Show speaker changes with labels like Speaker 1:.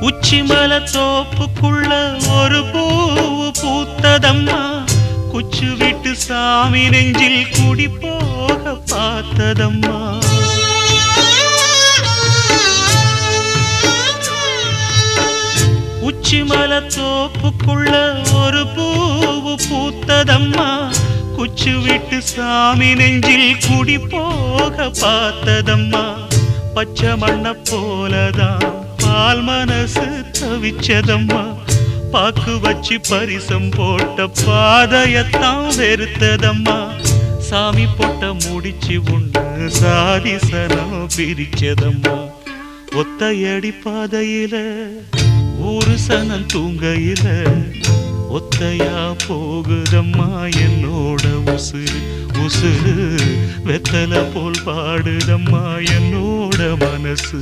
Speaker 1: உச்சிமல தோப்புக்குள்ள ஒரு பூவு பூத்ததம்மா, குச்சு விட்டு சாமி நெஞ்சில் குடி போக பார்த்ததம்மா. உச்சிமல தோப்புக்குள்ள ஒரு பூவு பூத்ததம்மா, குச்சு விட்டு சாமி நெஞ்சில் குடி போக பார்த்ததம்மா. பச்சை மண்ண போலதான் பால் மனசு தவிச்சதம்மா, பாக்கு வச்சு பரிசம் போட்ட பாதையத்தான் வெறுத்ததம்மா. சாமி போட்ட முடிச்சு உண்டு சாதிசனம் பிரிச்சதம்மா. ஒத்தையடி பாதையில ஒரு சனம் தூங்கையில ஒத்தையா போகுதம்மா என்னோட உசுறு. உசுறு வெத்தலை போல் பாடுதம்மா என்னோட மனசு.